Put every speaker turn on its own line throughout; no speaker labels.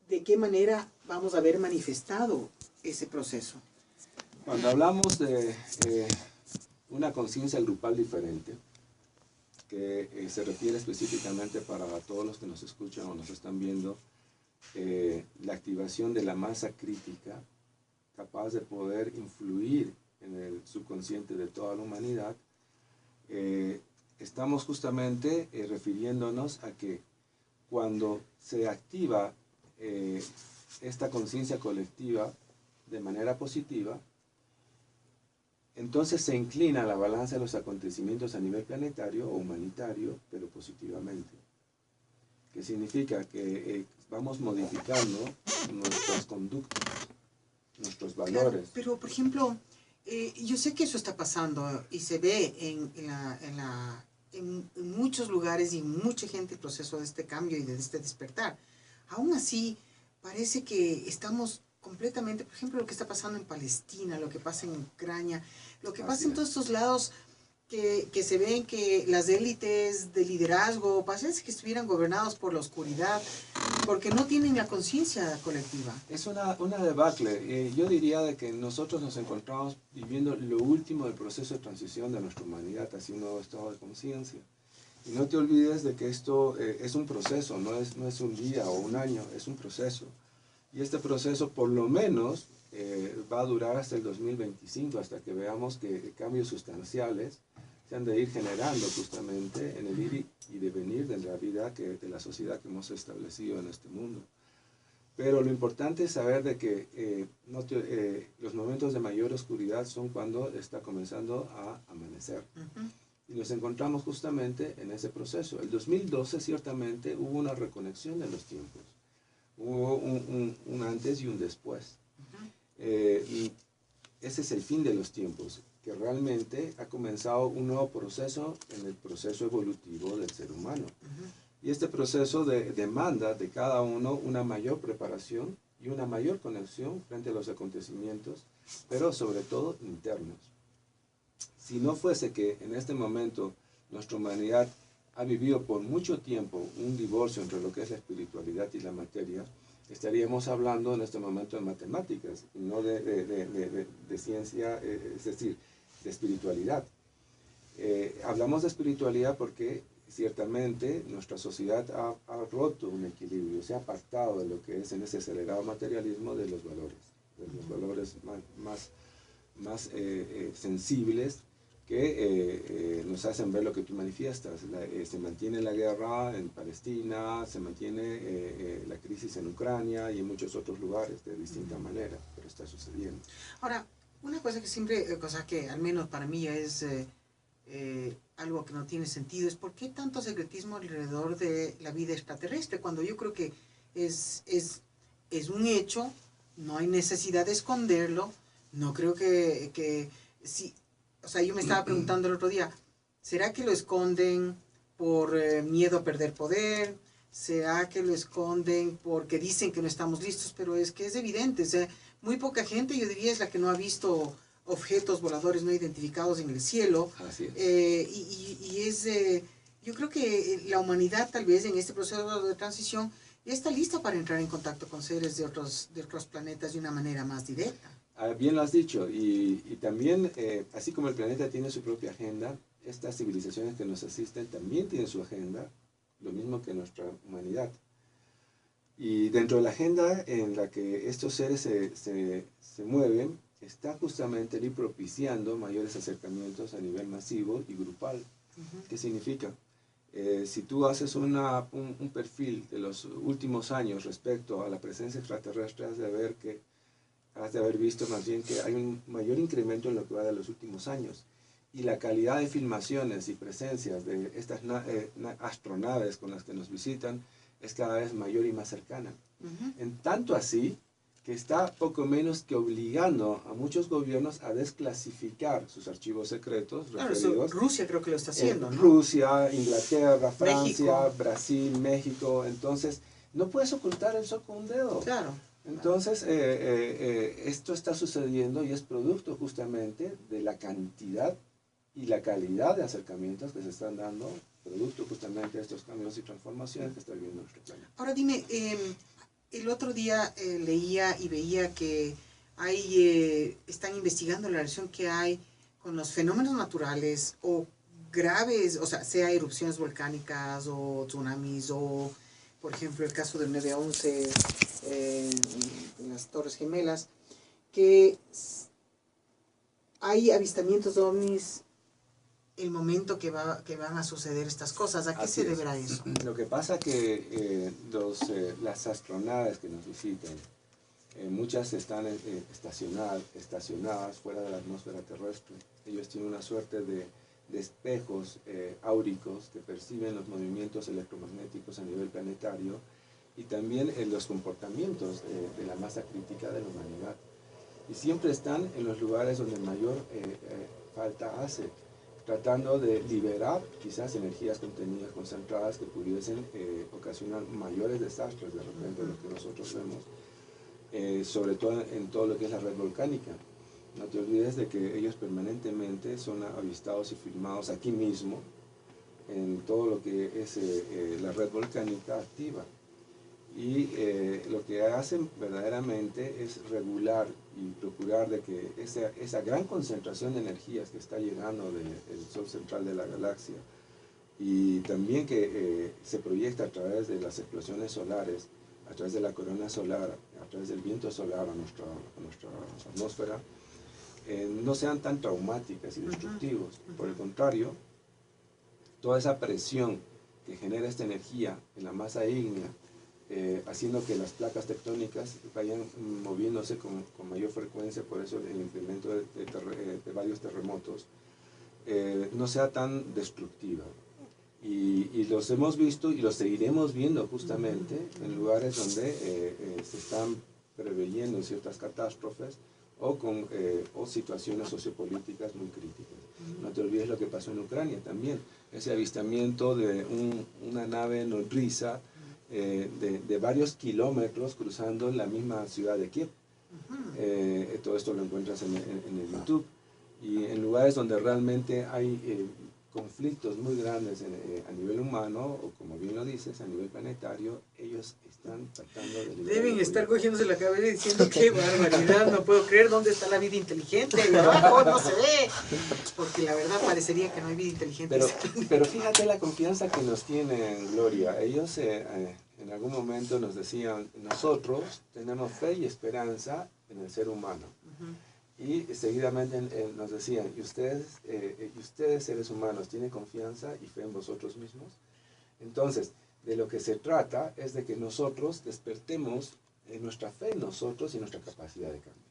¿de qué manera vamos a ver manifestado ese proceso?
Cuando hablamos de una conciencia grupal diferente, que se refiere específicamente para todos los que nos escuchan o nos están viendo, la activación de la masa crítica capaz de poder influir en el subconsciente de toda la humanidad, estamos justamente refiriéndonos a que cuando se activa esta conciencia colectiva de manera positiva, entonces se inclina la balanza de los acontecimientos a nivel planetario o humanitario, pero positivamente. Que significa que vamos modificando nuestras conductas, nuestros valores.
Claro, pero, por ejemplo, yo sé que eso está pasando y se ve en muchos lugares y mucha gente el proceso de este cambio y de este despertar. Aún así, parece que estamos completamente, por ejemplo, lo que está pasando en Palestina, lo que pasa en Ucrania, lo que pasa en todos estos lados que se ven que las élites de liderazgo parece que estuvieran gobernados por la oscuridad, porque no tienen la conciencia colectiva.
Es una debacle. Yo diría de que nosotros nos encontramos viviendo lo último del proceso de transición de nuestra humanidad hacia un nuevo estado de conciencia. Y no te olvides de que esto es un proceso, no es un día o un año, es un proceso. Y este proceso por lo menos va a durar hasta el 2025, hasta que veamos que cambios sustanciales se han de ir generando justamente en el ir y devenir de la vida, de la sociedad que hemos establecido en este mundo. Pero lo importante es saber de que los momentos de mayor oscuridad son cuando está comenzando a amanecer. Y nos encontramos justamente en ese proceso. El 2012 ciertamente hubo una reconexión de los tiempos. Hubo un antes y un después. Y ese es el fin de los tiempos, que realmente ha comenzado un nuevo proceso en el proceso evolutivo del ser humano. Y este proceso demanda de cada uno una mayor preparación y una mayor conexión frente a los acontecimientos, pero sobre todo internos. Si no fuese que en este momento nuestra humanidad ha vivido por mucho tiempo un divorcio entre lo que es la espiritualidad y la materia, estaríamos hablando en este momento de matemáticas, y no de ciencia, es decir, de espiritualidad. Hablamos de espiritualidad porque ciertamente nuestra sociedad ha roto un equilibrio, se ha apartado de lo que es en ese acelerado materialismo de los valores más sensibles que nos hacen ver lo que tú manifiestas. Se mantiene la guerra en Palestina, se mantiene la crisis en Ucrania y en muchos otros lugares de distinta manera, pero está sucediendo.
Ahora, una cosa que siempre, cosa que al menos para mí es algo que no tiene sentido, es por qué tanto secretismo alrededor de la vida extraterrestre, cuando yo creo que es un hecho, no hay necesidad de esconderlo, no creo que si, o sea, yo me estaba preguntando el otro día, ¿será que lo esconden por miedo a perder poder? ¿Será que lo esconden porque dicen que no estamos listos? Pero es que es evidente, o sea, muy poca gente, yo diría, es la que no ha visto objetos voladores no identificados en el cielo.
Así es.
Yo creo que la humanidad tal vez en este proceso de transición ya está lista para entrar en contacto con seres de otros planetas de una manera más directa.
Bien lo has dicho, y también, así como el planeta tiene su propia agenda, estas civilizaciones que nos asisten también tienen su agenda, lo mismo que nuestra humanidad. Y dentro de la agenda en la que estos seres se mueven, está justamente el ir propiciando mayores acercamientos a nivel masivo y grupal. ¿Qué significa? Si tú haces un perfil de los últimos años respecto a la presencia extraterrestre, has de haber visto más bien que hay un mayor incremento en lo que va de los últimos años. Y la calidad de filmaciones y presencias de estas astronaves con las que nos visitan es cada vez mayor y más cercana. En tanto así que está poco menos que obligando a muchos gobiernos a desclasificar sus archivos secretos.
Claro, eso Rusia creo que lo está haciendo, ¿no?
Rusia, Inglaterra, Francia,
México.
Brasil, México. Entonces, no puedes ocultar el sol con un dedo.
Claro.
Entonces, esto está sucediendo y es producto justamente de la cantidad y la calidad de acercamientos que se están dando, producto justamente de estos cambios y transformaciones que está viviendo nuestro planeta.
Ahora dime, el otro día leía y veía que están investigando la relación que hay con los fenómenos naturales o graves, o sea erupciones volcánicas o tsunamis o, por ejemplo, el caso del 9/11 en las Torres Gemelas, que hay avistamientos de ovnis el momento que van a suceder estas cosas. ¿A qué se deberá eso?
Lo que pasa que las astronaves que nos visitan, muchas están estacionadas fuera de la atmósfera terrestre. Ellos tienen una suerte de espejos áuricos que perciben los movimientos electromagnéticos a nivel planetario y también los comportamientos de la masa crítica de la humanidad. Y siempre están en los lugares donde mayor falta hace, tratando de liberar quizás energías contenidas, concentradas, que pudiesen ocasionar mayores desastres de repente de lo que nosotros vemos, sobre todo en todo lo que es la red volcánica. No te olvides de que ellos permanentemente son avistados y filmados aquí mismo, en todo lo que es la red volcánica activa. Y lo que hacen verdaderamente es regular y procurar de que esa gran concentración de energías que está llegando del sol central de la galaxia y también que se proyecta a través de las explosiones solares, a través de la corona solar, a través del viento solar a nuestra atmósfera, no sean tan traumáticas y destructivos. Por el contrario, toda esa presión que genera esta energía en la masa ígnea, haciendo que las placas tectónicas vayan moviéndose con mayor frecuencia, por eso el incremento de varios terremotos, no sea tan destructiva. Y los hemos visto y los seguiremos viendo justamente en lugares donde se están preveyendo ciertas catástrofes o situaciones sociopolíticas muy críticas. No te olvides lo que pasó en Ucrania también, ese avistamiento de una nave nodriza de varios kilómetros cruzando la misma ciudad de Kiev. Todo esto lo encuentras en el YouTube. Y en lugares donde realmente hay conflictos muy grandes a nivel humano, o como bien lo dices, a nivel planetario, ellos están tratando de...
Deben estar cogiéndose la cabeza y diciendo qué barbaridad, no puedo creer, ¿dónde está la vida inteligente? Ahí abajo no se ve, porque la verdad parecería que no hay vida inteligente.
Pero fíjate la confianza que nos tienen, Gloria. Ellos en algún momento nos decían, nosotros tenemos fe y esperanza en el ser humano. Y seguidamente nos decían, ¿y ustedes seres humanos tienen confianza y fe en vosotros mismos? Entonces, de lo que se trata es de que nosotros despertemos nuestra fe en nosotros y nuestra capacidad de cambio.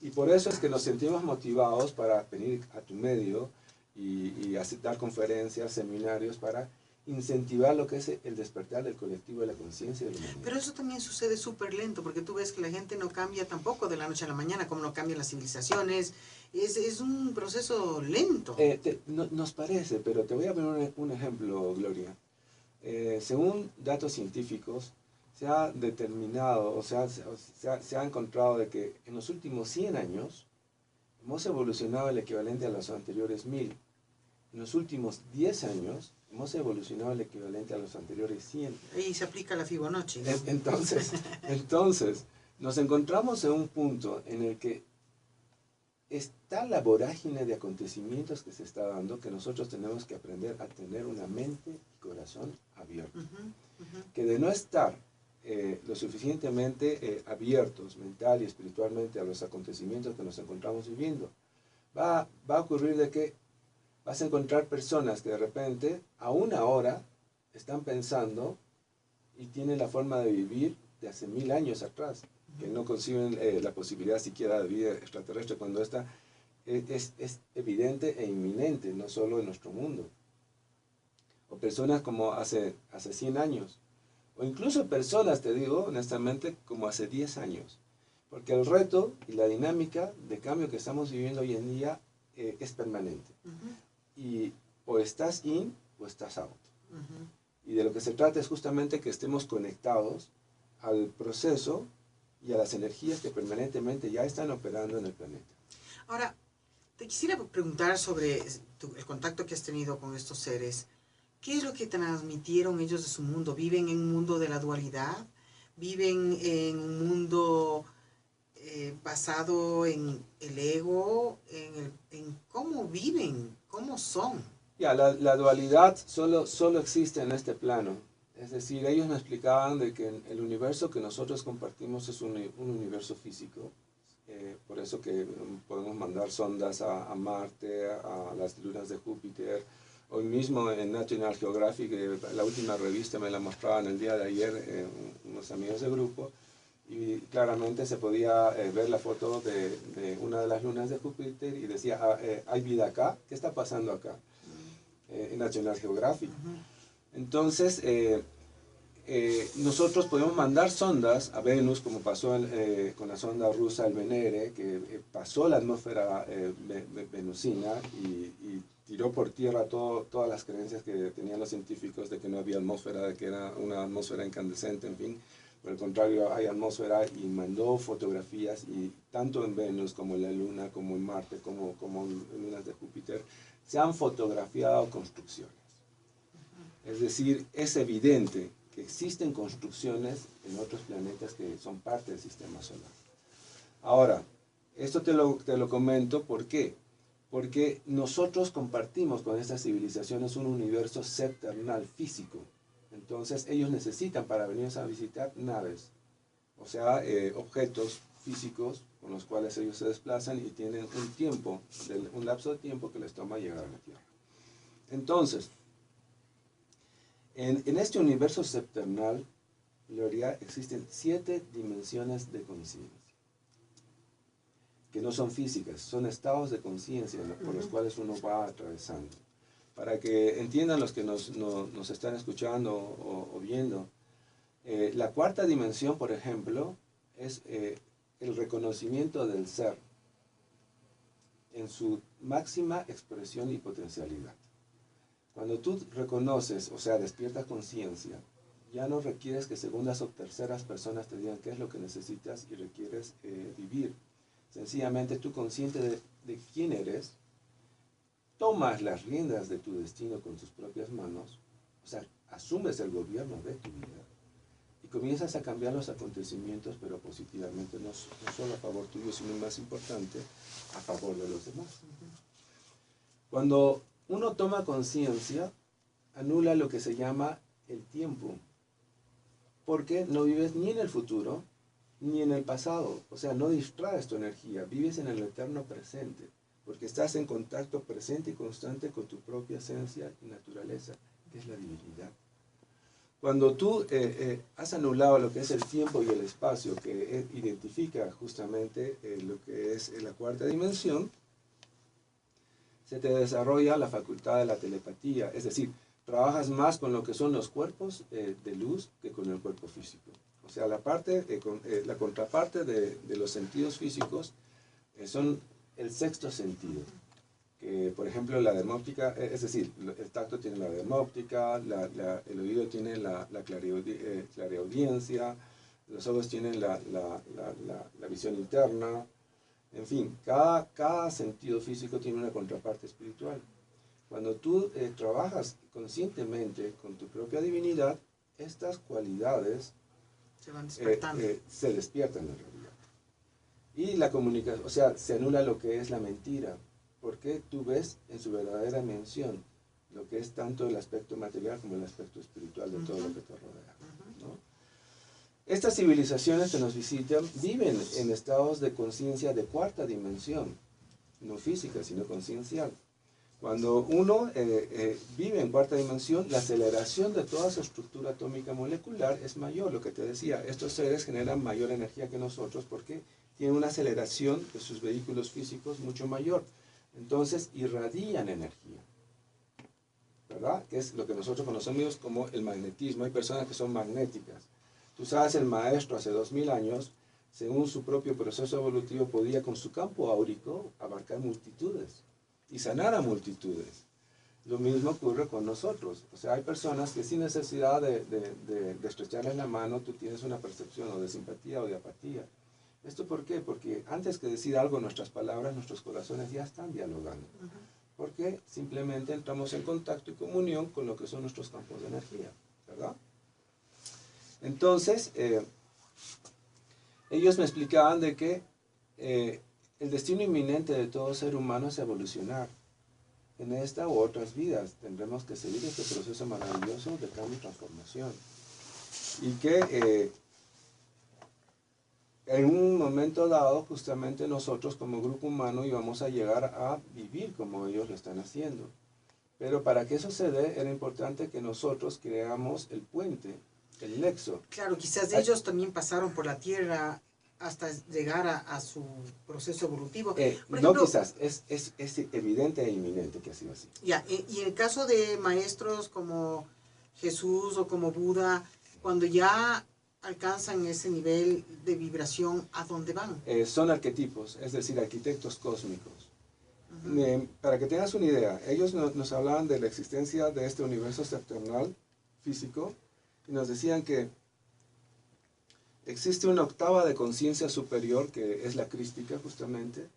Y por eso es que nos sentimos motivados para venir a tu medio y dar conferencias, seminarios para incentivar lo que es el despertar del colectivo de la conciencia de la humanidad.
Pero eso también sucede súper lento, porque tú ves que la gente no cambia tampoco de la noche a la mañana, como no cambian las civilizaciones. Es un proceso lento.
Nos parece, pero te voy a poner un ejemplo, Gloria. Según datos científicos, se ha determinado, o sea, se ha encontrado de que en los últimos 100 años hemos evolucionado el equivalente a los anteriores 1000. En los últimos 10 años hemos evolucionado el equivalente a los anteriores 100.
Ahí se aplica la Fibonacci, ¿no?
Entonces, nos encontramos en un punto en el que está la vorágine de acontecimientos que se está dando, que nosotros tenemos que aprender a tener una mente y corazón abiertos. Que de no estar lo suficientemente abiertos mental y espiritualmente a los acontecimientos que nos encontramos viviendo, va a ocurrir de que vas a encontrar personas que de repente, aún ahora, están pensando y tienen la forma de vivir de hace 1000 años atrás, que no conciben la posibilidad siquiera de vida extraterrestre, cuando esta es evidente e inminente, no solo en nuestro mundo. O personas como hace 100 años, o incluso personas, te digo honestamente, como hace 10 años. Porque el reto y la dinámica de cambio que estamos viviendo hoy en día es permanente. Y o estás in o estás out. Y de lo que se trata es justamente que estemos conectados al proceso y a las energías que permanentemente ya están operando en el planeta.
Ahora, te quisiera preguntar sobre el contacto que has tenido con estos seres. ¿Qué es lo que transmitieron ellos de su mundo? ¿Viven en un mundo de la dualidad? viven en un mundo basado en el ego, en cómo viven, cómo son.
Ya, la dualidad solo existe en este plano. Es decir, ellos me explicaban de que el universo que nosotros compartimos es un universo físico. Por eso que podemos mandar sondas a Marte, a las lunas de Júpiter. Hoy mismo en National Geographic, la última revista me la mostraban el día de ayer unos amigos de grupo, y claramente se podía ver la foto de una de las lunas de Júpiter y decía, ¿hay vida acá? ¿Qué está pasando acá? En National Geographic. Entonces, nosotros podemos mandar sondas a Venus, como pasó con la sonda rusa el Venere, que pasó la atmósfera venusina y tiró por tierra todas las creencias que tenían los científicos de que no había atmósfera, de que era una atmósfera incandescente, en fin. Por el contrario, hay atmósfera, y mandó fotografías, y tanto en Venus como en la Luna, como en Marte, como en lunas de Júpiter, se han fotografiado construcciones. Es decir, es evidente que existen construcciones en otros planetas que son parte del sistema solar. Ahora, esto te lo comento, ¿por qué? Porque nosotros compartimos con estas civilizaciones un universo septernal físico. Entonces ellos necesitan para venirnos a visitar naves, o sea, objetos físicos con los cuales ellos se desplazan y tienen un lapso de tiempo que les toma llegar a la Tierra. Entonces, en este universo septernal, Gloria, existen 7 dimensiones de conciencia, que no son físicas, son estados de conciencia por los cuales uno va atravesando. Para que entiendan los que nos están escuchando o viendo, la 4ª dimensión, por ejemplo, es el reconocimiento del ser en su máxima expresión y potencialidad. Cuando tú reconoces, o sea, despiertas conciencia, ya no requieres que segundas o terceras personas te digan qué es lo que necesitas y requieres vivir. Sencillamente tú, consciente de quién eres, tomas las riendas de tu destino con tus propias manos, o sea, asumes el gobierno de tu vida y comienzas a cambiar los acontecimientos, pero positivamente, no solo a favor tuyo, sino más importante, a favor de los demás. Cuando uno toma conciencia, anula lo que se llama el tiempo, porque no vives ni en el futuro ni en el pasado, o sea, no distraes tu energía, vives en el eterno presente, porque estás en contacto presente y constante con tu propia esencia y naturaleza, que es la divinidad. Cuando tú has anulado lo que es el tiempo y el espacio, que identifica justamente lo que es la 4ª dimensión, se te desarrolla la facultad de la telepatía, es decir, trabajas más con lo que son los cuerpos de luz que con el cuerpo físico. O sea, la contraparte de los sentidos físicos son el 6º sentido, que por ejemplo la dermóptica, es decir, el tacto tiene la dermóptica, el oído tiene la clareaudiencia, los ojos tienen la visión interna. En fin, cada sentido físico tiene una contraparte espiritual. Cuando tú trabajas conscientemente con tu propia divinidad, estas cualidades
se van despertando.
Se despiertan en realidad. Y la comunicación, o sea, se anula lo que es la mentira, porque tú ves en su verdadera dimensión lo que es tanto el aspecto material como el aspecto espiritual de todo lo que te rodea, ¿no? Estas civilizaciones que nos visitan viven en estados de conciencia de 4ª dimensión, no física, sino conciencial. Cuando uno vive en 4ª dimensión, la aceleración de toda su estructura atómica molecular es mayor. Lo que te decía, estos seres generan mayor energía que nosotros porque tienen una aceleración de sus vehículos físicos mucho mayor. Entonces irradian energía, ¿verdad? Que es lo que nosotros conocemos como el magnetismo. Hay personas que son magnéticas. Tú sabes, el maestro hace 2000 años, según su propio proceso evolutivo, podía con su campo áurico abarcar multitudes y sanar a multitudes. Lo mismo ocurre con nosotros. O sea, hay personas que sin necesidad de estrecharles la mano, tú tienes una percepción o de simpatía o de apatía. ¿Esto por qué? Porque antes que decir algo, nuestras palabras, nuestros corazones ya están dialogando. Porque simplemente entramos en contacto y comunión con lo que son nuestros campos de energía, ¿verdad? Entonces, ellos me explicaban de que el destino inminente de todo ser humano es evolucionar. En esta u otras vidas tendremos que seguir este proceso maravilloso de cambio y transformación. Y que en un momento dado, justamente nosotros como grupo humano íbamos a llegar a vivir como ellos lo están haciendo. Pero para que eso se dé, era importante que nosotros creamos el puente, el nexo.
Claro, quizás ellos también pasaron por la Tierra hasta llegar a su proceso evolutivo. Por
No
ejemplo,
quizás, es evidente e inminente que ha sido así.
Ya, y en el caso de maestros como Jesús o como Buda, cuando ya alcanzan ese nivel de vibración, ¿a dónde van?
Son arquetipos, es decir, arquitectos cósmicos. Para que tengas una idea, ellos nos hablaban de la existencia de este universo septernal físico y nos decían que existe una octava de conciencia superior, que es la crística justamente,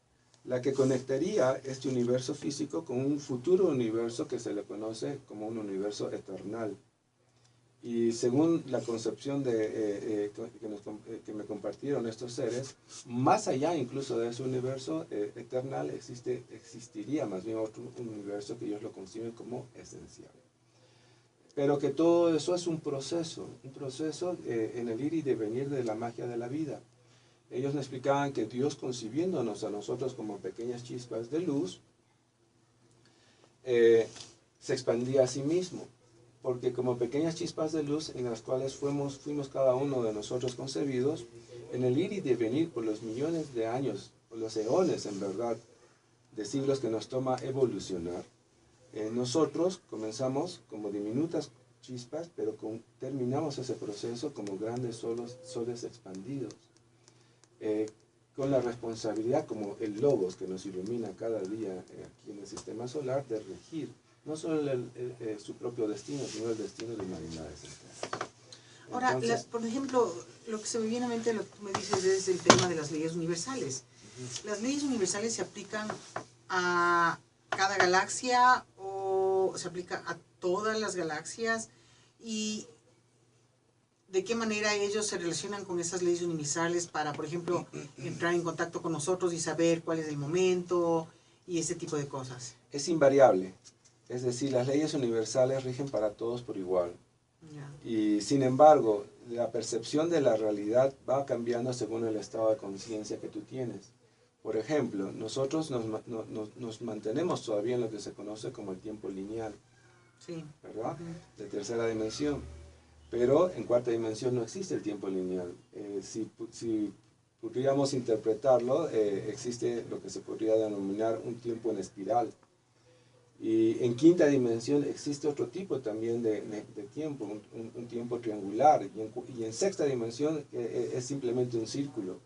la que conectaría este universo físico con un futuro universo que se le conoce como un universo eternal. Y según la concepción que me compartieron estos seres, más allá incluso de ese universo eternal existiría más bien otro universo que ellos lo conciben como esencial. Pero que todo eso es un proceso en el ir y devenir de la magia de la vida. Ellos me explicaban que Dios, concibiéndonos a nosotros como pequeñas chispas de luz, se expandía a sí mismo, porque como pequeñas chispas de luz en las cuales fuimos cada uno de nosotros concebidos, en el ir y devenir por los millones de años, por los eones en verdad, de siglos que nos toma evolucionar, nosotros comenzamos como diminutas chispas, pero terminamos ese proceso como grandes soles expandidos, con la responsabilidad como el logos que nos ilumina cada día aquí en el sistema solar, de regir no solo su propio destino, sino el destino de humanidades enteras.
Ahora,
Entonces,
por ejemplo, lo que se me viene a mente, lo que tú me dices, es el tema de las leyes universales. ¿Las leyes universales se aplican a cada galaxia o se aplica a todas las galaxias? ¿Y de qué manera ellos se relacionan con esas leyes universales para, por ejemplo, entrar en contacto con nosotros y saber cuál es el momento y ese tipo de cosas?
es invariable. Es decir, las leyes universales rigen para todos por igual.
Ya.
Y sin embargo, la percepción de la realidad va cambiando según el estado de conciencia que tú tienes. Por ejemplo, nosotros nos mantenemos todavía en lo que se conoce como el tiempo lineal,
Sí.
¿verdad? De tercera dimensión. Pero en cuarta dimensión no existe el tiempo lineal. Si pudiéramos interpretarlo, existe lo que se podría denominar un tiempo en espiral. Y en quinta dimensión existe otro tipo también de tiempo, un tiempo triangular. Y en sexta dimensión es simplemente un círculo.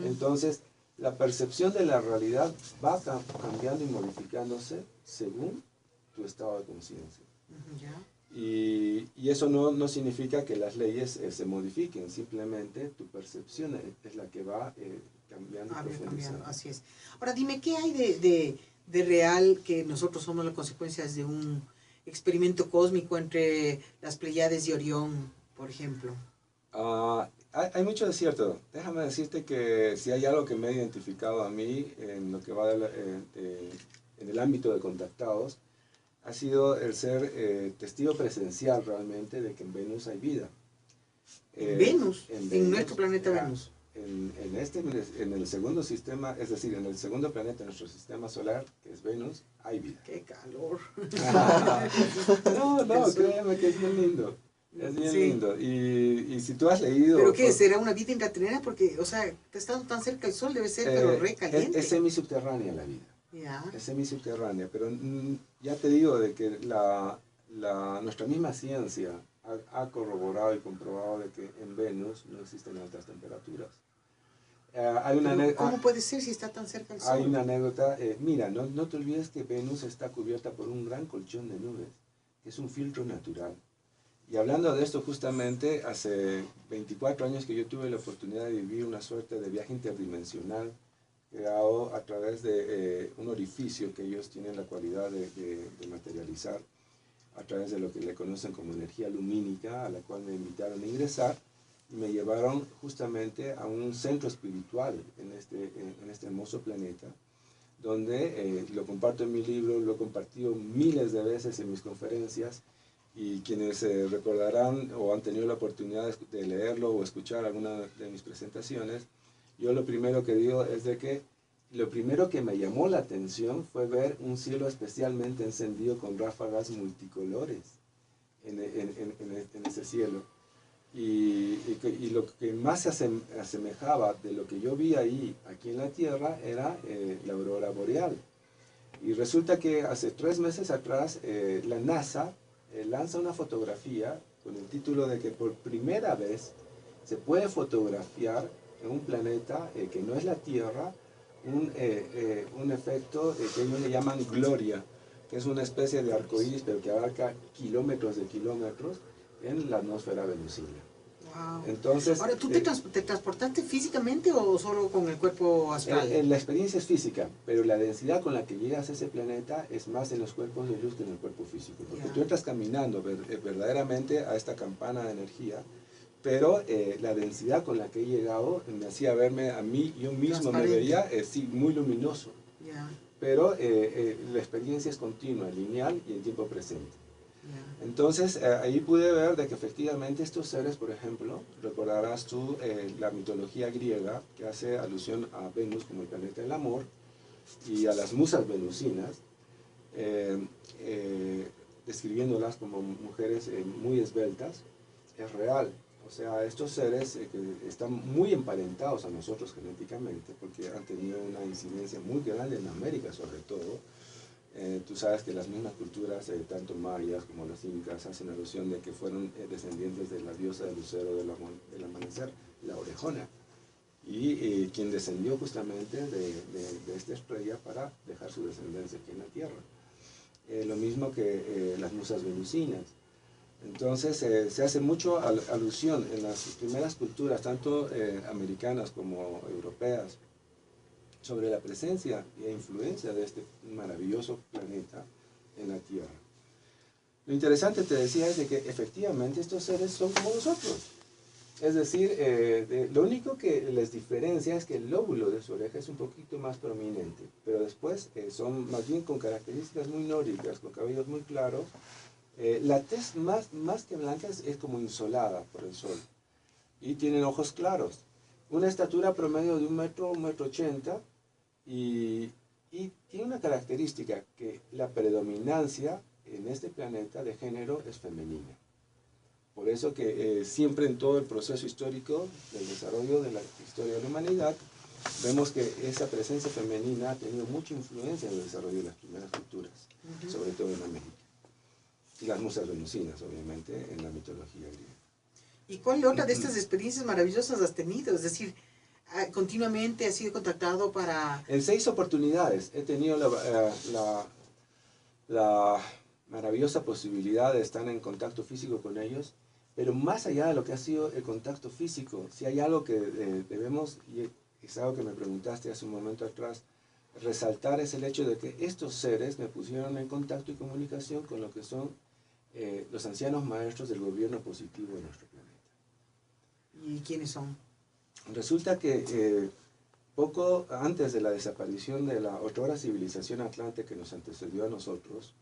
Entonces, la percepción de la realidad va cambiando y modificándose según tu estado de conciencia. Y eso no significa que las leyes se modifiquen, simplemente tu percepción es la que va cambiando y profundizando.
Así es. Ahora dime, ¿qué hay de real que nosotros somos las consecuencias de un experimento cósmico entre las Pleiades y Orión, por ejemplo?
Hay mucho de cierto. Déjame decirte que si hay algo que me ha identificado a mí en lo que va en el ámbito de contactados, ha sido el ser testigo presencial realmente de que en Venus hay vida.
¿En Venus?
En
En nuestro planeta
ya,
Venus.
En el segundo sistema, es decir, en el segundo planeta de nuestro sistema solar, que es Venus, hay vida.
¡Qué calor!
No, créeme que es bien lindo. Es bien lindo. Y si tú has leído...
¿Pero qué? ¿Será una vida intraterrena? Porque, o sea, estando tan cerca del Sol debe ser, pero re caliente.
Es semisubterránea la vida.
Ya.
Es semisubterránea, pero ya te digo de que nuestra misma ciencia ha corroborado y comprobado de que en Venus no existen altas temperaturas.
¿Cómo puede ser si está tan cerca del Sol?
Hay una anécdota, mira, no te olvides que Venus está cubierta por un gran colchón de nubes, que es un filtro natural. Y hablando de esto justamente, hace 24 años que yo tuve la oportunidad de vivir una suerte de viaje interdimensional, creado a través de un orificio que ellos tienen la cualidad de materializar, a través de lo que le conocen como energía lumínica, a la cual me invitaron a ingresar. y me llevaron justamente a un centro espiritual en este hermoso planeta, donde lo comparto en mi libro, lo he compartido miles de veces en mis conferencias, y quienes recordarán o han tenido la oportunidad de leerlo o escuchar alguna de mis presentaciones, yo lo primero que digo es de que lo primero que me llamó la atención fue ver un cielo especialmente encendido con ráfagas multicolores en ese cielo. Y lo que más se asemejaba de lo que yo vi ahí, aquí en la Tierra, era la aurora boreal. Y resulta que hace 3 meses atrás la NASA lanza una fotografía con el título de que por primera vez se puede fotografiar en un planeta que no es la Tierra un efecto que ellos le llaman gloria, que es una especie de arcoíris, pero que abarca kilómetros de kilómetros en la atmósfera venusina.
Wow.
Entonces,
ahora, ¿tú te transportaste físicamente o solo con el cuerpo astral?
La experiencia es física, pero la densidad con la que llegas a ese planeta es más en los cuerpos de luz que en el cuerpo físico. Porque tú entras caminando verdaderamente a esta campana de energía, pero la densidad con la que he llegado me hacía verme a mí, yo mismo me veía sí, muy luminoso. Pero la experiencia es continua, lineal y en tiempo presente. Entonces, ahí pude ver de que efectivamente estos seres, por ejemplo, recordarás tú la mitología griega, que hace alusión a Venus como el planeta del amor, y a las musas venusinas, describiéndolas como mujeres muy esbeltas, es real. O sea, estos seres que están muy emparentados a nosotros genéticamente, porque han tenido una incidencia muy grande en América sobre todo. Tú sabes que las mismas culturas, tanto mayas como los incas, hacen alusión de que fueron descendientes de la diosa del lucero del amanecer, la orejona, y quien descendió justamente de esta estrella para dejar su descendencia aquí en la Tierra. Lo mismo que las musas venusinas. Entonces se hace mucho alusión en las primeras culturas, tanto americanas como europeas, sobre la presencia e influencia de este maravilloso planeta en la Tierra. Lo interesante, te decía, es de que efectivamente estos seres son como nosotros. Es decir, lo único que les diferencia es que el lóbulo de su oreja es un poquito más prominente, pero después son más bien con características muy nórdicas, con cabellos muy claros. La tez más que blanca es como insolada por el sol, y tienen ojos claros. Una estatura promedio de 1 metro, 1,80 m, y tiene una característica, que la predominancia en este planeta de género es femenina. Por eso que siempre en todo el proceso histórico del desarrollo de la historia de la humanidad, vemos que esa presencia femenina ha tenido mucha influencia en el desarrollo de las primeras culturas, sobre todo en América. Y las musas venusinas, obviamente, en la mitología griega.
¿Y cuál otra de estas experiencias maravillosas has tenido? Es decir, continuamente has sido contactado para...
En 6 oportunidades he tenido la maravillosa posibilidad de estar en contacto físico con ellos, pero más allá de lo que ha sido el contacto físico, si hay algo que debemos, y es algo que me preguntaste hace un momento atrás, resaltar, es el hecho de que estos seres me pusieron en contacto y comunicación con lo que son los ancianos maestros del gobierno positivo de nuestro planeta.
¿Y quiénes son?
Resulta que poco antes de la desaparición de la otrora civilización atlante que nos antecedió a nosotros,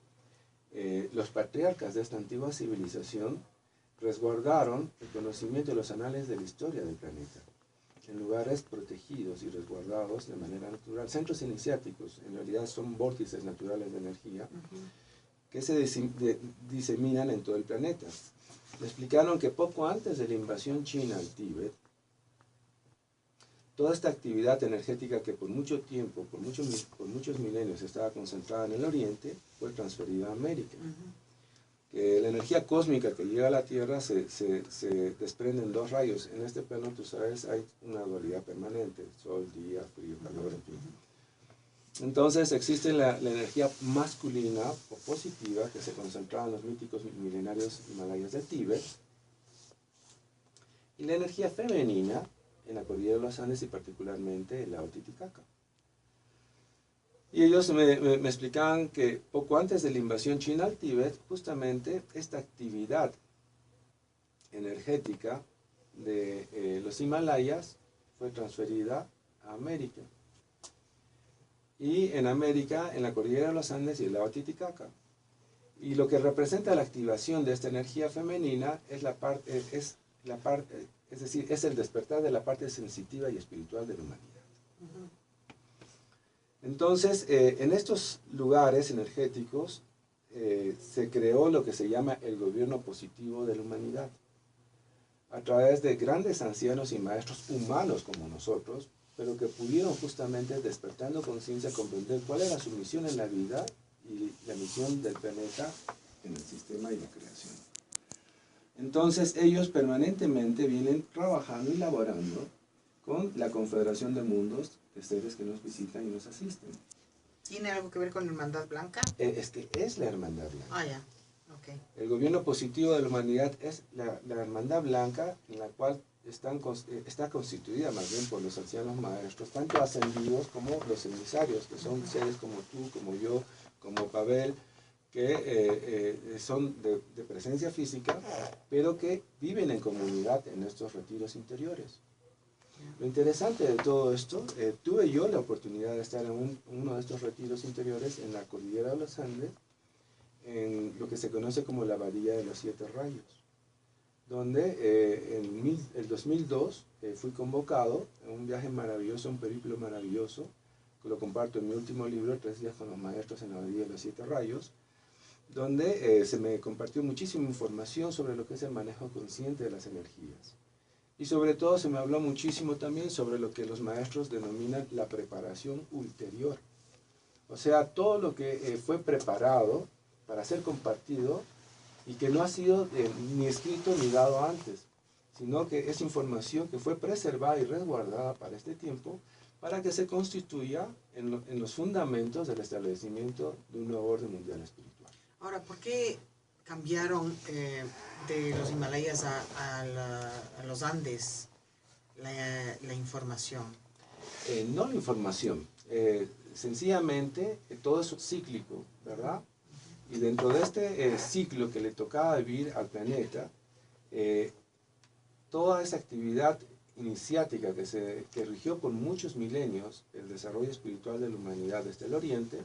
los patriarcas de esta antigua civilización resguardaron el conocimiento de los anales de la historia del planeta en lugares protegidos y resguardados de manera natural. Centros iniciáticos, en realidad son vórtices naturales de energía que se diseminan en todo el planeta. Me explicaron que poco antes de la invasión china al Tíbet, toda esta actividad energética que por mucho tiempo, por muchos milenios estaba concentrada en el Oriente, fue transferida a América. Que la energía cósmica que llega a la Tierra se desprende en 2 rayos. En este plano, tú sabes, hay una dualidad permanente: sol, día, frío, calor, en fin. Entonces existe la energía masculina o positiva que se concentraba en los míticos milenarios Himalayas de Tíbet, y la energía femenina en la cordillera de los Andes, y particularmente el lago Titicaca. Y ellos me explicaban que poco antes de la invasión china al Tíbet, justamente esta actividad energética de los Himalayas fue transferida a América. Y en América, en la cordillera de los Andes y el lago Titicaca. Y lo que representa la activación de esta energía femenina es es decir, es el despertar de la parte sensitiva y espiritual de la humanidad. Entonces, en estos lugares energéticos se creó lo que se llama el gobierno positivo de la humanidad. A través de grandes ancianos y maestros humanos como nosotros, pero que pudieron justamente, despertando conciencia, comprender cuál era su misión en la vida y la misión del planeta en el sistema y la creación. Entonces ellos permanentemente vienen trabajando y laborando con la Confederación de Mundos de seres que nos visitan y nos asisten.
¿Tiene algo que ver con la Hermandad Blanca?
Es que es la Hermandad Blanca.
Ah, ya. Okay.
El gobierno positivo de la humanidad es la Hermandad Blanca, en la cual está constituida más bien por los ancianos maestros, tanto ascendidos como los emisarios, que son seres como tú, como yo, como Pavel, que son de presencia física, pero que viven en comunidad en estos retiros interiores. Lo interesante de todo esto, tuve yo la oportunidad de estar en uno de estos retiros interiores en la cordillera de los Andes, en lo que se conoce como la Abadía de los Siete Rayos, donde en el 2002 fui convocado a un viaje maravilloso, un periplo maravilloso, que lo comparto en mi último libro, 3 días con los maestros en la Abadía de los Siete Rayos, donde se me compartió muchísima información sobre lo que es el manejo consciente de las energías. Y sobre todo se me habló muchísimo también sobre lo que los maestros denominan la preparación ulterior. O sea, todo lo que fue preparado para ser compartido y que no ha sido ni escrito ni dado antes, sino que es información que fue preservada y resguardada para este tiempo, para que se constituya en los fundamentos del establecimiento de un nuevo orden mundial espiritual.
Ahora, ¿por qué cambiaron de los Himalayas a los Andes la información?
No la información, sencillamente todo es cíclico, ¿verdad? Y dentro de este ciclo que le tocaba vivir al planeta, toda esa actividad iniciática que rigió por muchos milenios el desarrollo espiritual de la humanidad desde el Oriente,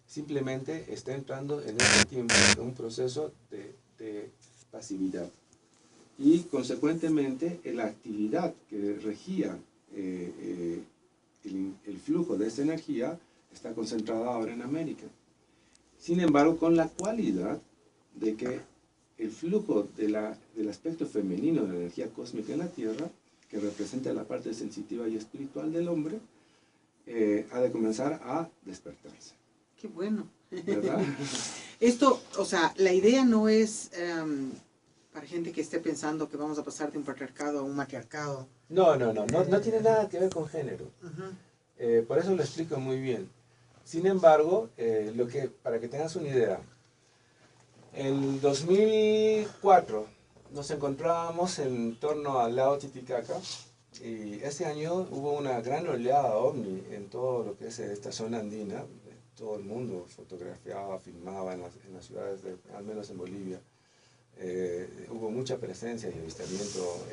simplemente está entrando en este tiempo en un proceso de pasividad. Y consecuentemente la actividad que regía el flujo de esta energía está concentrada ahora en América. Sin embargo, con la cualidad de que el flujo del aspecto femenino de la energía cósmica en la Tierra, que representa la parte sensitiva y espiritual del hombre, ha de comenzar a despertarse.
Qué bueno.
¿Verdad?
Esto, o sea, la idea no es para gente que esté pensando que vamos a pasar de un patriarcado a un matriarcado.
No tiene nada que ver con género. Por eso lo explico muy bien. Sin embargo, para que tengas una idea, en 2004 nos encontrábamos en torno al lago Titicaca y ese año hubo una gran oleada ovni en todo lo que es esta zona andina. Todo el mundo fotografiaba, filmaba en las ciudades, al menos en Bolivia. Hubo mucha presencia y avistamiento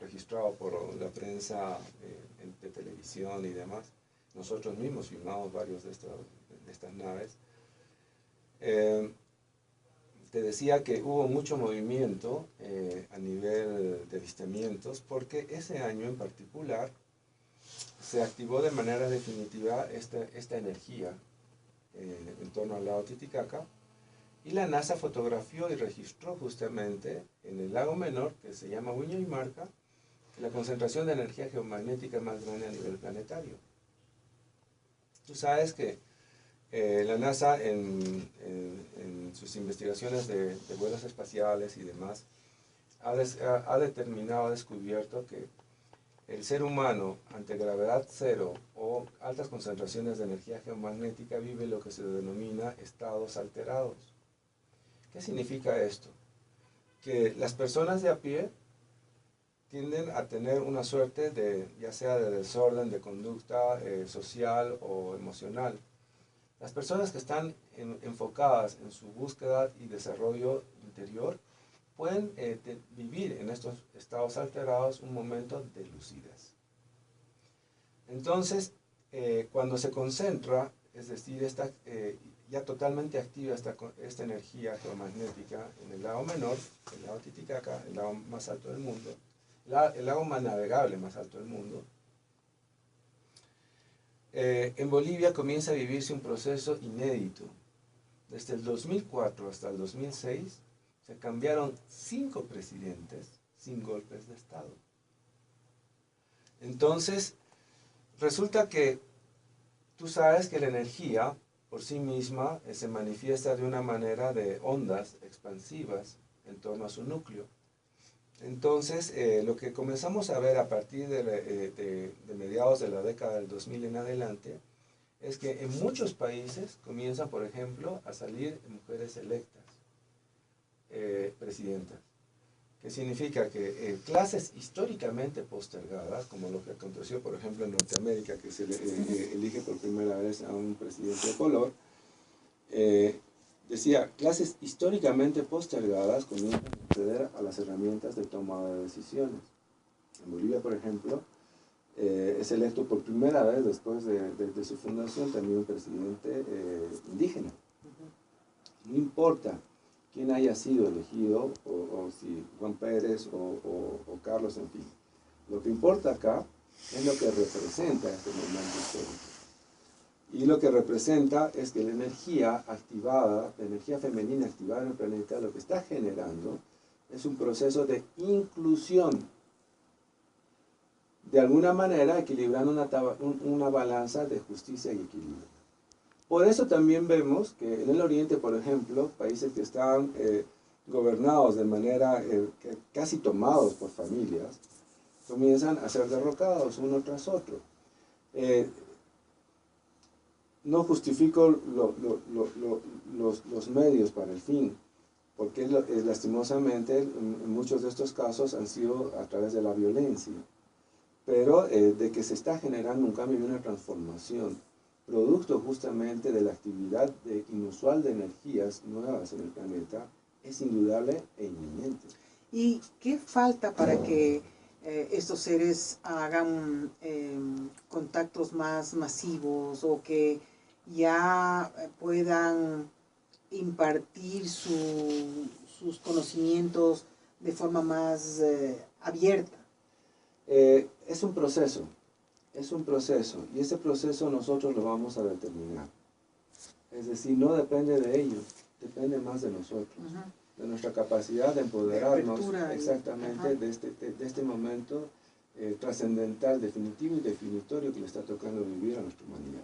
registrado por la prensa de televisión y demás. Nosotros mismos filmamos varios de estas naves. Te decía que hubo mucho movimiento a nivel de avistamientos porque ese año en particular se activó de manera definitiva esta energía en torno al lago Titicaca y la NASA fotografió y registró justamente en el lago menor, que se llama Wiñaymarca, la concentración de energía geomagnética más grande a nivel planetario. Tú sabes que la NASA en sus investigaciones de vuelos espaciales y demás ha determinado, ha descubierto que el ser humano ante gravedad cero o altas concentraciones de energía geomagnética vive lo que se denomina estados alterados. ¿Qué significa esto? Que las personas de a pie tienden a tener una suerte ya sea de desorden de conducta social o emocional. Las personas que están enfocadas en su búsqueda y desarrollo interior pueden vivir en estos estados alterados un momento de lucidez. Entonces, cuando se concentra, es decir, está ya totalmente activa esta energía geomagnética en el lago menor, el lago Titicaca, el lago más alto del mundo, el lago más navegable más alto del mundo, en Bolivia comienza a vivirse un proceso inédito. Desde el 2004 hasta el 2006 se cambiaron 5 presidentes sin golpes de Estado. Entonces, resulta que tú sabes que la energía por sí misma se manifiesta de una manera de ondas expansivas en torno a su núcleo. Entonces, lo que comenzamos a ver a partir de mediados de la década del 2000 en adelante, es que en muchos países comienzan, por ejemplo, a salir mujeres electas, presidentas. Que significa que clases históricamente postergadas, como lo que aconteció, por ejemplo, en Norteamérica, que se elige por primera vez a un presidente de color, decía, clases históricamente postergadas comienzan a acceder a las herramientas de toma de decisiones. En Bolivia, por ejemplo, es electo por primera vez después de su fundación también un presidente indígena. No importa quién haya sido elegido, o si Juan Pérez o Carlos, en fin. Lo que importa acá es lo que representa este momento histórico. Y lo que representa es que la energía activada, la energía femenina activada en el planeta, lo que está generando es un proceso de inclusión. De alguna manera equilibrando una balanza de justicia y equilibrio. Por eso también vemos que en el Oriente, por ejemplo, países que están gobernados de manera casi tomados por familias, comienzan a ser derrocados uno tras otro. No justifico los medios para el fin, porque lastimosamente en muchos de estos casos han sido a través de la violencia, pero de que se está generando un cambio y una transformación, producto justamente de la actividad inusual de energías nuevas en el planeta, es indudable e inminente.
¿Y qué falta para que estos seres hagan contactos más masivos o que ya puedan impartir sus conocimientos de forma más abierta?
Es un proceso, y ese proceso nosotros lo vamos a determinar. Es decir, no depende de ellos, depende más de nosotros, de nuestra capacidad de empoderarnos exactamente de este momento trascendental, definitivo y definitorio que le está tocando vivir a nuestra humanidad.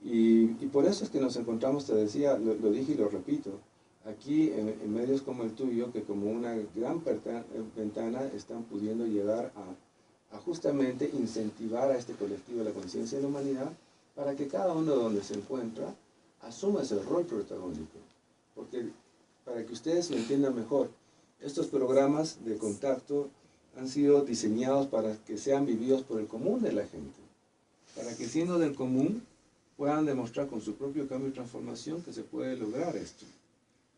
Y por eso es que nos encontramos, te decía, lo dije y lo repito, aquí en medios como el tuyo, que como una gran ventana están pudiendo llegar a justamente incentivar a este colectivo de la conciencia de la humanidad para que cada uno donde se encuentra asuma ese rol protagónico. Porque para que ustedes lo entiendan mejor, estos programas de contacto han sido diseñados para que sean vividos por el común de la gente, para que siendo del común puedan demostrar con su propio cambio y transformación que se puede lograr esto,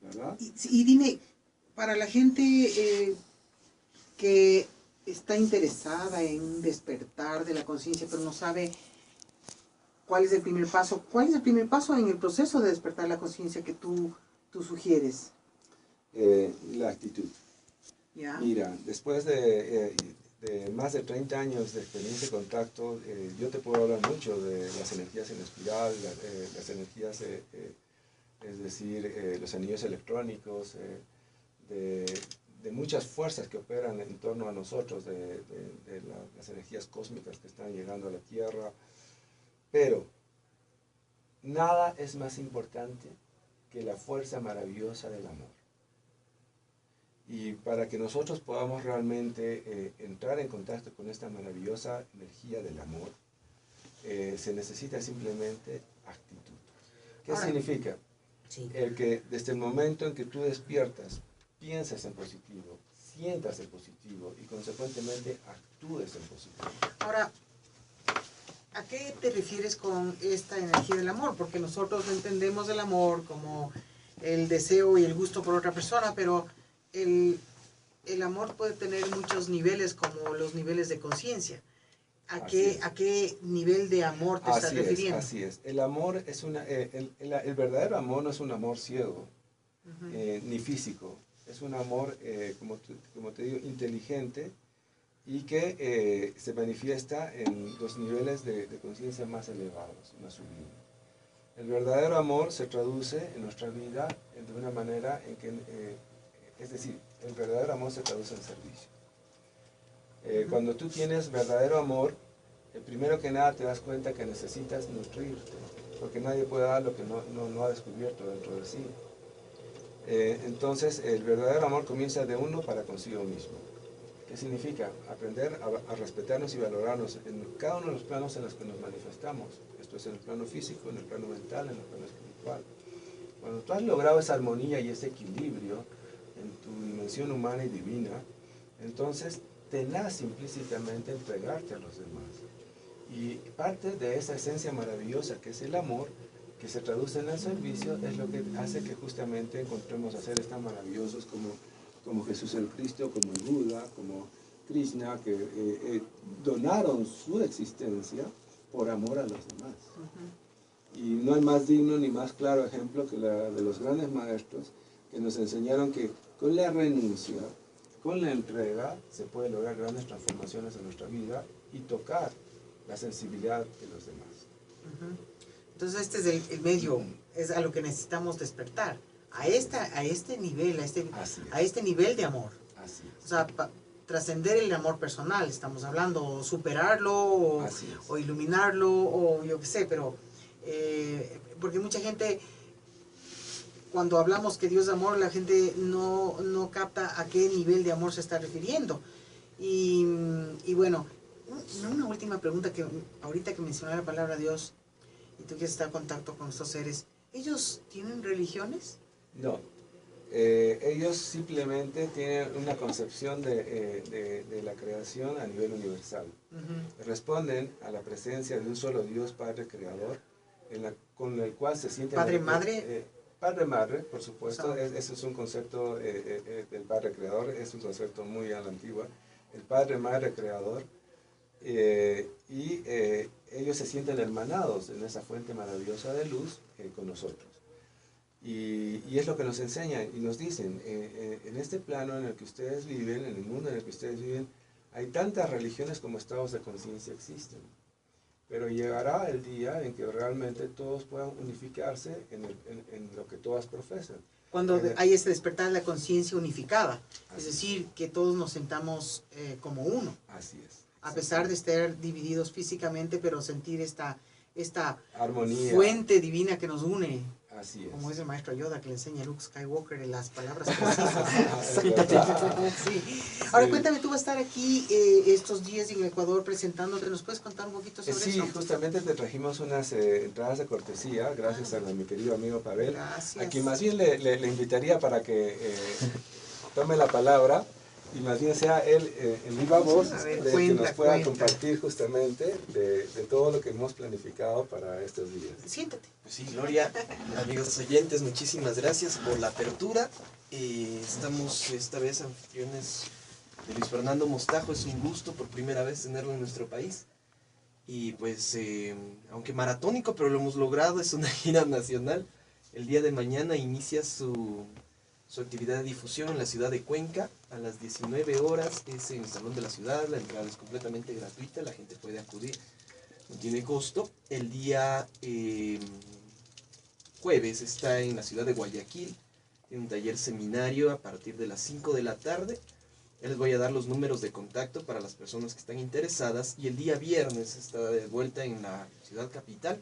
¿verdad?
Y dime, para la gente que está interesada en despertar de la conciencia, pero no sabe cuál es el primer paso, ¿cuál es el primer paso en el proceso de despertar la conciencia que tú sugieres?
La actitud.
¿Ya?
Mira, después de más de 30 años de experiencia y contacto, yo te puedo hablar mucho de las energías en espiral, las energías, es decir, los anillos electrónicos, de muchas fuerzas que operan en torno a nosotros, de las energías cósmicas que están llegando a la Tierra, pero nada es más importante que la fuerza maravillosa del amor. Y para que nosotros podamos realmente entrar en contacto con esta maravillosa energía del amor, se necesita simplemente actitud. ¿Qué significa?
Sí.
El que desde el momento en que tú despiertas, piensas en positivo, sientas en positivo y consecuentemente actúes en positivo.
Ahora, ¿a qué te refieres con esta energía del amor? Porque nosotros entendemos el amor como el deseo y el gusto por otra persona, pero el amor puede tener muchos niveles, como los niveles de conciencia. ¿A qué nivel de amor te estás refiriendo?
Así es. El amor es el verdadero amor no es un amor ciego, ni físico. Es un amor, como te digo, inteligente y que se manifiesta en los niveles de conciencia más elevados, más sublimes. El verdadero amor se traduce en nuestra vida de una manera en que, es decir, el verdadero amor se traduce en servicio. Cuando tú tienes verdadero amor, primero que nada te das cuenta que necesitas nutrirte, porque nadie puede dar lo que no ha descubierto dentro de sí. Entonces, el verdadero amor comienza de uno para consigo mismo. ¿Qué significa? Aprender a respetarnos y valorarnos en cada uno de los planos en los que nos manifestamos. Esto es en el plano físico, en el plano mental, en el plano espiritual. Cuando tú has logrado esa armonía y ese equilibrio en tu dimensión humana y divina, entonces te nace implícitamente entregarte a los demás. Y parte de esa esencia maravillosa que es el amor, que se traduce en el servicio, es lo que hace que justamente encontremos a seres tan maravillosos como Jesús el Cristo, como el Buda, como Krishna, que donaron su existencia por amor a los demás. Y no hay más digno ni más claro ejemplo que la de los grandes maestros que nos enseñaron que con la renuncia, con la entrega, se puede lograr grandes transformaciones en nuestra vida y tocar la sensibilidad de los demás.
Entonces este es el medio, es a lo que necesitamos despertar, a este nivel, a este nivel de amor.
Así es.
O sea, trascender el amor personal, estamos hablando, o superarlo, o iluminarlo, o yo qué sé, pero porque mucha gente, cuando hablamos que Dios es amor, la gente no capta a qué nivel de amor se está refiriendo. Y bueno, una última pregunta, que ahorita que mencioné la palabra Dios, y tú quieres estar en contacto con estos seres, ¿ellos tienen religiones?
No, ellos simplemente tienen una concepción de la creación a nivel universal. Responden a la presencia de un solo Dios, Padre Creador, con el cual se sienten...
¿Padre, Madre?
Padre, Madre, por supuesto, ese es un concepto del Padre Creador, es un concepto muy a la antigua. El Padre, Madre Creador, y ellos se sienten hermanados en esa fuente maravillosa de luz con nosotros. Y es lo que nos enseñan y nos dicen, en este plano en el que ustedes viven, en el mundo en el que ustedes viven, hay tantas religiones como estados de conciencia existen. Pero llegará el día en que realmente todos puedan unificarse en lo que todas profesan.
Cuando hay ese despertar de la conciencia unificada, es decir, que todos nos sentamos como uno.
Así es.
A pesar de estar divididos físicamente, pero sentir esta
armonía,
fuente divina que nos une.
Así es.
Como es el maestro Yoda que le enseña a Luke Skywalker en las palabras precisas. Sí. Ahora cuéntame, tú vas a estar aquí estos días en Ecuador presentándote. ¿Nos puedes contar un poquito sobre eso?
Sí, justamente te trajimos unas entradas de cortesía, gracias a mi querido amigo Pavel.
Gracias.
A quien más bien le invitaría para que tome la palabra y más bien sea él en viva voz que nos pueda compartir justamente de todo lo que hemos planificado para estos días.
Siéntate.
Pues sí, Gloria, amigos oyentes, muchísimas gracias por la apertura. Estamos esta vez anfitriones de Luis Fernando Mostajo. Es un gusto por primera vez tenerlo en nuestro país. Y pues, aunque maratónico, pero lo hemos logrado, es una gira nacional. El día de mañana inicia su actividad de difusión en la ciudad de Cuenca a las 19 horas. Es en el Salón de la Ciudad, la entrada es completamente gratuita, la gente puede acudir, no tiene costo. El día jueves está en la ciudad de Guayaquil, en un taller seminario a partir de las 5 de la tarde. Ya les voy a dar los números de contacto para las personas que están interesadas. Y el día viernes está de vuelta en la ciudad capital,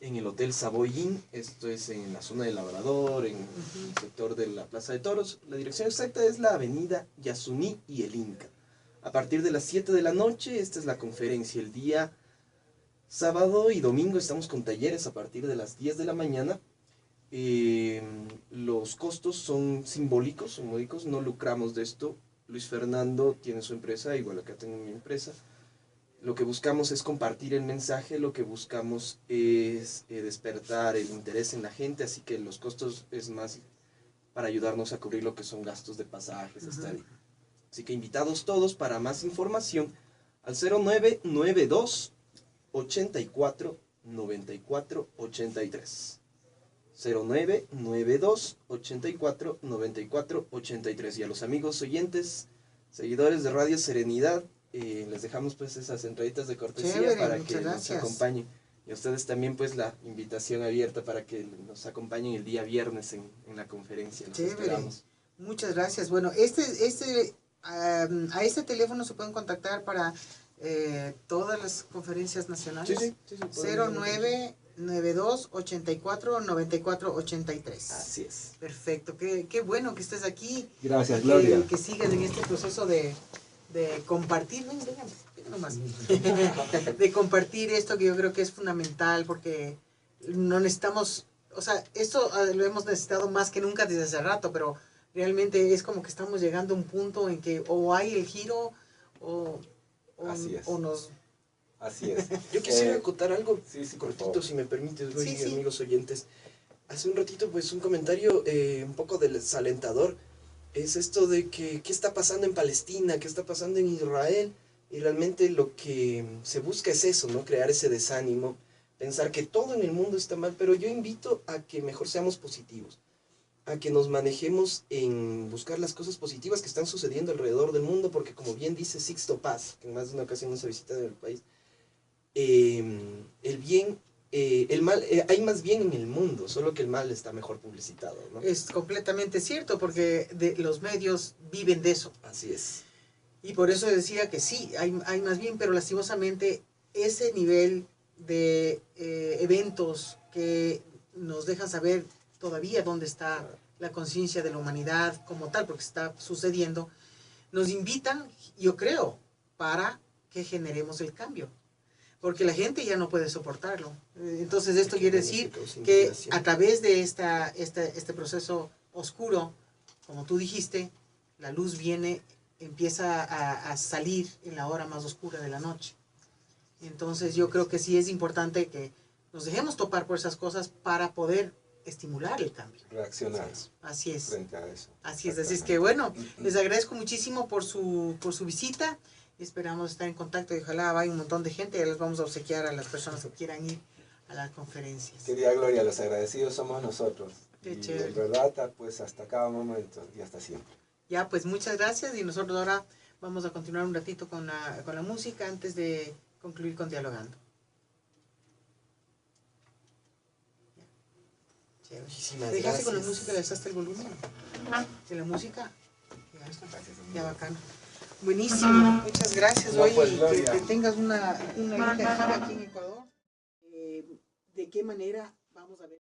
en el Hotel Savoy Inn. Esto es en la zona del Labrador, en el sector de la Plaza de Toros. La dirección exacta es la avenida Yasuní y el Inca. A partir de las 7 de la noche, esta es la conferencia. El día sábado y domingo estamos con talleres a partir de las 10 de la mañana. Los costos son simbólicos, son módicos, no lucramos de esto. Luis Fernando tiene su empresa, igual acá tengo mi empresa. Lo que buscamos es compartir el mensaje, lo que buscamos es despertar el interés en la gente, así que los costos es más para ayudarnos a cubrir lo que son gastos de pasajes, estadía. Así que invitados todos. Para más información al 0992 84 94 83. 0992 84 94 83. Y a los amigos oyentes, seguidores de Radio Serenidad, les dejamos pues esas entraditas de cortesía. Chévere, para que nos acompañen. Y a ustedes también pues la invitación abierta para que nos acompañen el día viernes en la conferencia. Los esperamos.
Muchas gracias. Bueno, a este teléfono se pueden contactar para todas las conferencias nacionales. Sí, 0992 84 94 83.
Así es.
Perfecto. Qué bueno que estés aquí.
Gracias, Gloria.
Que sigas en este proceso de compartir. Venga nomás. De compartir esto, que yo creo que es fundamental, porque no necesitamos, o sea, esto lo hemos necesitado más que nunca desde hace rato, pero realmente es como que estamos llegando a un punto en que o hay el giro o nos...
Así es.
Yo quisiera acotar algo cortito, si me permites, amigos oyentes. Hace un ratito, pues, un comentario un poco desalentador. Es esto de que, ¿qué está pasando en Palestina? ¿Qué está pasando en Israel? Y realmente lo que se busca es eso, ¿no? Crear ese desánimo, pensar que todo en el mundo está mal, pero yo invito a que mejor seamos positivos, a que nos manejemos en buscar las cosas positivas que están sucediendo alrededor del mundo, porque como bien dice Sixto Paz, que en más de una ocasión nos ha visitado en el país, el mal, hay más bien en el mundo, solo que el mal está mejor publicitado, ¿no?
Es completamente cierto, porque los medios viven de eso.
Así es.
Y por eso decía que sí, hay más bien, pero lastimosamente ese nivel de eventos que nos dejan saber todavía dónde está la conciencia de la humanidad como tal, porque está sucediendo, nos invitan, yo creo, para que generemos el cambio. Porque la gente ya no puede soportarlo. Entonces esto quiere decir que a través de este proceso oscuro, como tú dijiste, la luz empieza a salir en la hora más oscura de la noche. Entonces yo creo que sí es importante que nos dejemos topar por esas cosas para poder estimular el cambio.
Reaccionar.
Así es.
Frente a eso.
Así es que bueno, les agradezco muchísimo por su visita. Esperamos estar en contacto y ojalá vaya un montón de gente. Ya les vamos a obsequiar a las personas que quieran ir a las conferencias.
Querida Gloria, los agradecidos somos nosotros.
Qué
y
chévere.
de verdad, pues hasta cada momento y hasta siempre.
Ya, pues muchas gracias, y nosotros ahora vamos a continuar un ratito con la música antes de concluir con Dialogando.
Muchísimas
¿Dejaste
gracias.
con la música, le alzaste el volumen? ¿De la música? Ya bacano. Buenísimo, muchas gracias.
No,
Oye,
pues,
que tengas una linda gira aquí en Ecuador. ¿De qué manera vamos a ver?